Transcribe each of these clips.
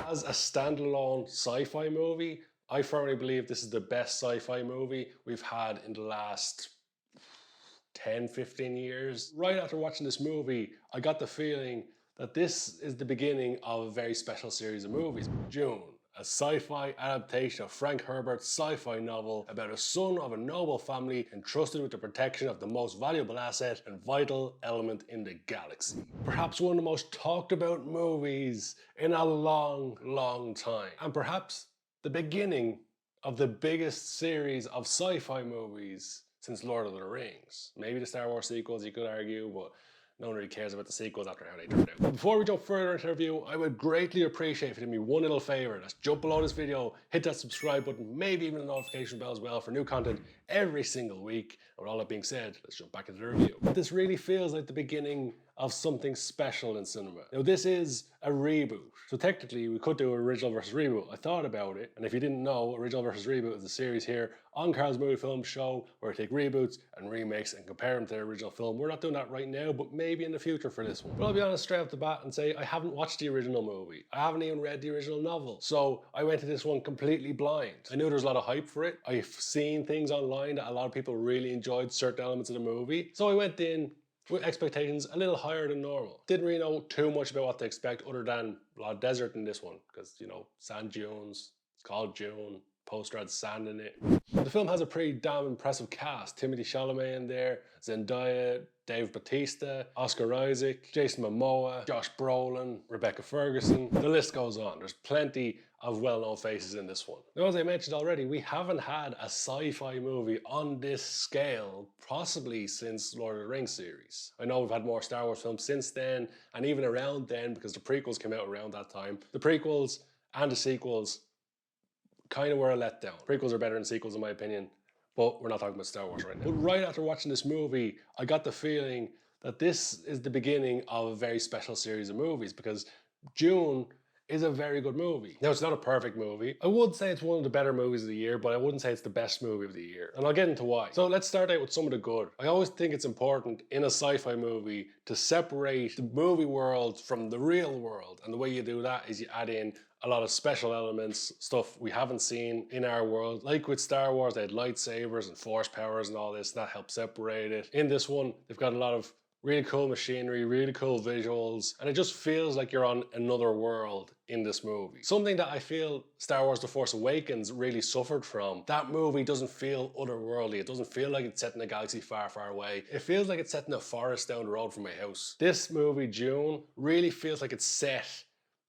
As a standalone sci-fi movie, I firmly believe this is the best sci-fi movie we've had in the last 10, 15 years. Right after watching this movie, I got the feeling that this is the beginning of a very special series of movies. Dune, a sci-fi adaptation of Frank Herbert's sci-fi novel about a son of a noble family entrusted with the protection of the most valuable asset and vital element in the galaxy. Perhaps one of the most talked about movies in a long, long time. And perhaps the beginning of the biggest series of sci-fi movies since Lord of the Rings. Maybe the Star Wars sequels, you could argue, but no one really cares about the sequels after how they turned out. But before we jump further into the review, I would greatly appreciate if you did me one little favor. Let's jump below this video, hit that subscribe button, maybe even the notification bell as well for new content every single week. And with all that being said, let's jump back into the review. But this really feels like the beginning of something special in cinema. Now this is a reboot. So technically we could do original versus reboot. I thought about it, and if you didn't know, original versus reboot is a series here on Carl's Movie Film Show where I take reboots and remakes and compare them to the original film. We're not doing that right now, but maybe in the future for this one. But I'll be honest straight off the bat and say I haven't watched the original movie. I haven't even read the original novel. So I went to this one completely blind. I knew there was a lot of hype for it. I've seen things online that a lot of people really enjoyed certain elements of the movie. So I went in with expectations a little higher than normal. Didn't really know too much about what to expect other than a lot of desert in this one, because, you know, sand dunes, it's called Dune, poster had sand in it. But the film has a pretty damn impressive cast. Timothée Chalamet in there, Zendaya, Dave Bautista, Oscar Isaac, Jason Momoa, Josh Brolin, Rebecca Ferguson. The list goes on. There's plenty of well-known faces in this one. Now, as I mentioned already, we haven't had a sci-fi movie on this scale possibly since Lord of the Rings series. I know we've had more Star Wars films since then, and even around then, because the prequels came out around that time. The prequels and the sequels kind of were a letdown. Prequels are better than sequels in my opinion, but we're not talking about Star Wars right now. But right after watching this movie, I got the feeling that this is the beginning of a very special series of movies, because Dune is a very good movie. Now, it's not a perfect movie. I would say it's one of the better movies of the year, but I wouldn't say it's the best movie of the year. And I'll get into why. So let's start out with some of the good. I always think it's important in a sci-fi movie to separate the movie world from the real world. And the way you do that is you add in a lot of special elements, stuff we haven't seen in our world. Like with Star Wars, they had lightsabers and force powers and all this, that helped separate it. In this one, they've got a lot of really cool machinery, really cool visuals, and it just feels like you're on another world in this movie. Something that I feel Star Wars The Force Awakens really suffered from. That movie doesn't feel otherworldly. It doesn't feel like it's set in a galaxy far, far away. It feels like it's set in a forest down the road from my house. This movie, Dune, really feels like it's set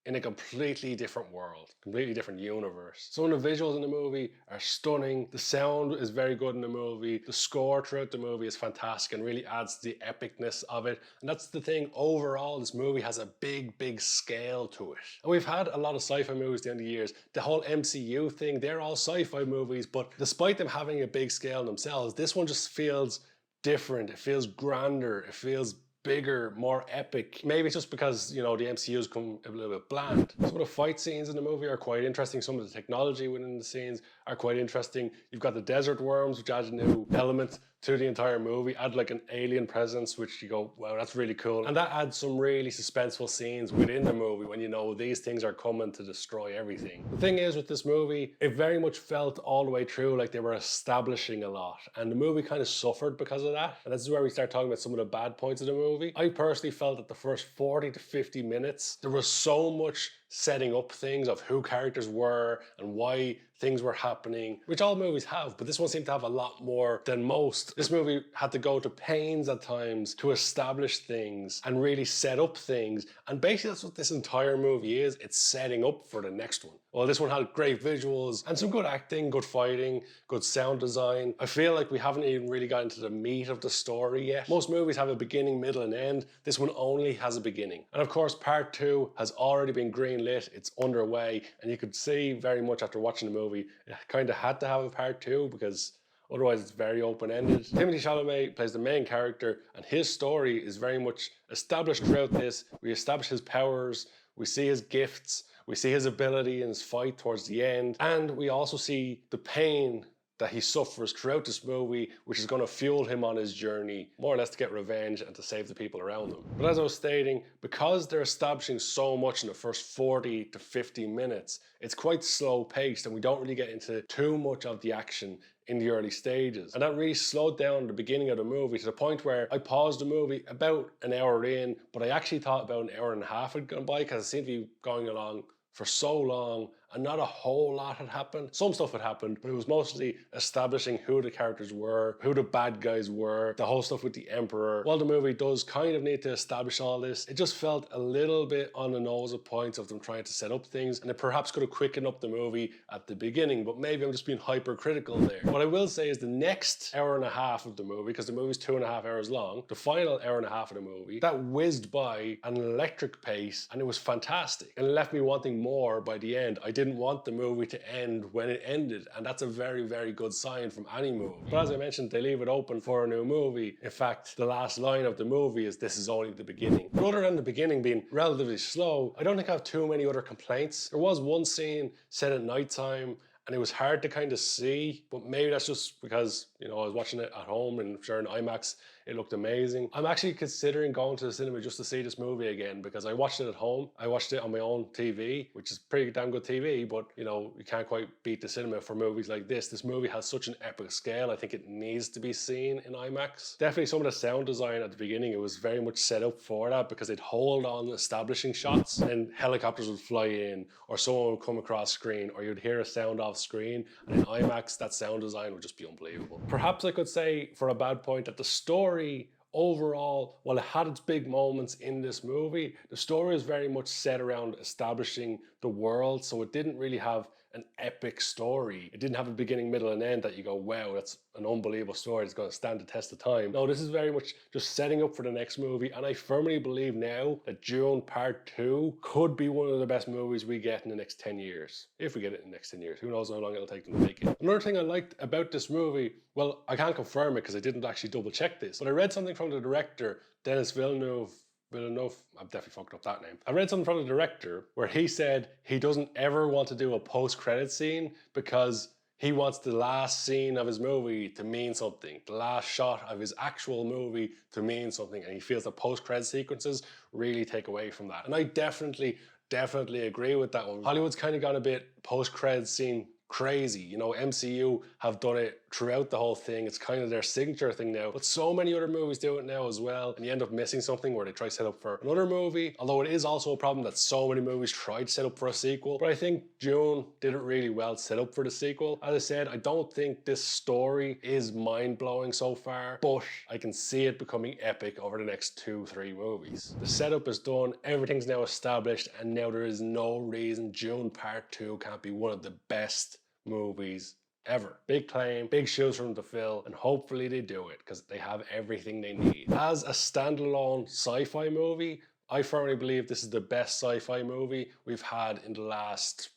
in a completely different world, completely different universe. Some of the visuals in the movie are stunning. The sound is very good in the movie. The score throughout the movie is fantastic and really adds to the epicness of it. And that's the thing, overall, this movie has a big, big scale to it. And we've had a lot of sci-fi movies down the years. The whole MCU thing, they're all sci-fi movies, but despite them having a big scale themselves, this one just feels different. It feels grander. It feels bigger, more epic. Maybe it's just because, you know, the MCU's come a little bit bland. Some of the fight scenes in the movie are quite interesting. Some of the technology within the scenes are quite interesting. You've got the desert worms, which adds a new element to the entire movie, add like an alien presence, which you go, wow, that's really cool. And that adds some really suspenseful scenes within the movie when you know these things are coming to destroy everything. The thing is with this movie, it very much felt all the way through like they were establishing a lot, and the movie kind of suffered because of that. And this is where we start talking about some of the bad points of the movie. I personally felt that the first 40 to 50 minutes, there was so much setting up things of who characters were and why things were happening, which all movies have, but this one seemed to have a lot more than most. This movie had to go to pains at times to establish things and really set up things, and basically that's what this entire movie is. It's setting up for the next one. Well, this one had great visuals and some good acting, good fighting, good sound design. I feel like we haven't even really got into the meat of the story yet. Most movies have a beginning, middle, and end. This one only has a beginning. And of course, part 2 has already been greenlit. It's underway, and you could see very much after watching the movie, it kind of had to have a part 2 because otherwise it's very open-ended. Timothée Chalamet plays the main character, and his story is very much established throughout this. We establish his powers, we see his gifts, we see his ability in his fight towards the end, and we also see the pain that he suffers throughout this movie, which is going to fuel him on his journey, more or less to get revenge and to save the people around him. But as I was stating, because they're establishing so much in the first 40 to 50 minutes, it's quite slow paced and we don't really get into too much of the action in the early stages. And that really slowed down the beginning of the movie to the point where I paused the movie about an hour in, but I actually thought about an hour and a half had gone by because it seemed to be going along for so long and not a whole lot had happened. Some stuff had happened, but it was mostly establishing who the characters were, who the bad guys were, the whole stuff with the Emperor. While the movie does kind of need to establish all this, it just felt a little bit on the nose at points of them trying to set up things, and it perhaps could have quickened up the movie at the beginning, but maybe I'm just being hypercritical there. What I will say is the next hour and a half of the movie, because the movie's 2.5 hours long, the final hour and a half of the movie, that whizzed by at an electric pace, and it was fantastic. And it left me wanting more by the end. I didn't want the movie to end when it ended, and that's a very, very good sign from any movie. But as I mentioned, they leave it open for a new movie. In fact, the last line of the movie is, "This is only the beginning." But other than the beginning being relatively slow, I don't think I have too many other complaints. There was one scene set at nighttime, and it was hard to kind of see, but maybe that's just because, you know, I was watching it at home and sure in IMAX, it looked amazing. I'm actually considering going to the cinema just to see this movie again because I watched it at home. I watched it on my own TV, which is pretty damn good TV, but you know, you can't quite beat the cinema for movies like this. This movie has such an epic scale. I think it needs to be seen in IMAX. Definitely some of the sound design at the beginning, it was very much set up for that because it'd hold on establishing shots and helicopters would fly in or someone would come across screen or you'd hear a sound off screen, and in IMAX that sound design would just be unbelievable. Perhaps I could say for a bad point that the story overall, while it had its big moments in this movie, the story is very much set around establishing the world, so it didn't really have an epic story. It didn't have a beginning, middle, and end that you go, wow, that's an unbelievable story. It's going to stand the test of time. No, this is very much just setting up for the next movie, and I firmly believe now that Dune Part 2 could be one of the best movies we get in the next 10 years. If we get it in the next 10 years. Who knows how long it'll take them to make it. Another thing I liked about this movie, well, I can't confirm it because I didn't actually double check this, but I read something from the director, Denis Villeneuve, I've definitely fucked up that name. I read something from the director where he said he doesn't ever want to do a post-credit scene because he wants the last scene of his movie to mean something, the last shot of his actual movie to mean something, and he feels that post-credit sequences really take away from that. And I definitely agree with that one. Hollywood's kind of got a bit post-credit scene crazy. You know, MCU have done it throughout the whole thing. It's kind of their signature thing now. But so many other movies do it now as well. And you end up missing something where they try to set up for another movie. Although it is also a problem that so many movies try to set up for a sequel. But I think Dune did it really well to set up for the sequel. As I said, I don't think this story is mind-blowing so far, but I can see it becoming epic over the next 2-3 movies. The setup is done, everything's now established, and now there is no reason Dune Part 2 can't be one of the best movies ever. Big claim, big shoes for them to fill, and hopefully they do it because they have everything they need. As a standalone sci-fi movie, I firmly believe this is the best sci-fi movie we've had in the last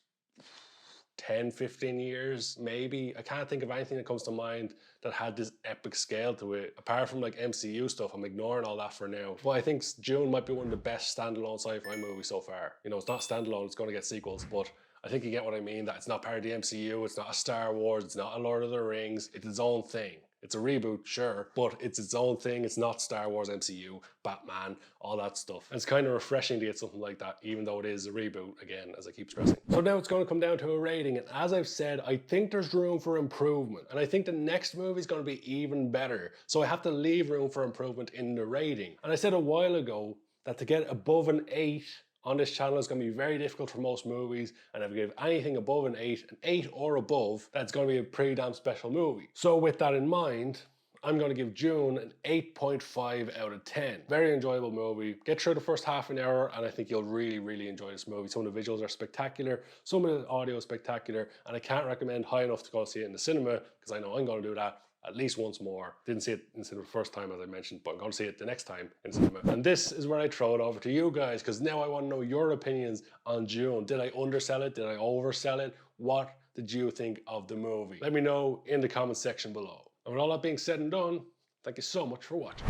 10-15 years, maybe. I can't think of anything that comes to mind that had this epic scale to it. Apart from like MCU stuff, I'm ignoring all that for now. But I think Dune might be one of the best standalone sci-fi movies so far. You know, it's not standalone, it's going to get sequels, but I think you get what I mean, that it's not part of the MCU, it's not a Star Wars, it's not a Lord of the Rings, it's its own thing. It's a reboot, sure, but it's its own thing. It's not Star Wars, MCU, Batman, all that stuff. And it's kind of refreshing to get something like that, even though it is a reboot, again, as I keep stressing. So now it's going to come down to a rating, and as I've said, I think there's room for improvement, and I think the next movie is going to be even better. So I have to leave room for improvement in the rating. And I said a while ago that to get above an 8 on this channel is going to be very difficult for most movies, and if I give anything above an 8 or above, that's going to be a pretty damn special movie. So with that in mind, I'm going to give Dune an 8.5 out of 10. Very enjoyable movie. Get through the first half an hour and I think you'll really enjoy this movie. Some of the visuals are spectacular, some of the audio is spectacular, and I can't recommend high enough to go see it in the cinema because I know I'm going to do that at least once more. Didn't see it in the cinema the first time, as I mentioned, but I'm going to see it the next time in cinema. And this is where I throw it over to you guys, because now I want to know your opinions on Dune. Did I undersell it? Did I oversell it? What did you think of the movie? Let me know in the comment section below. And with all that being said and done, thank you so much for watching.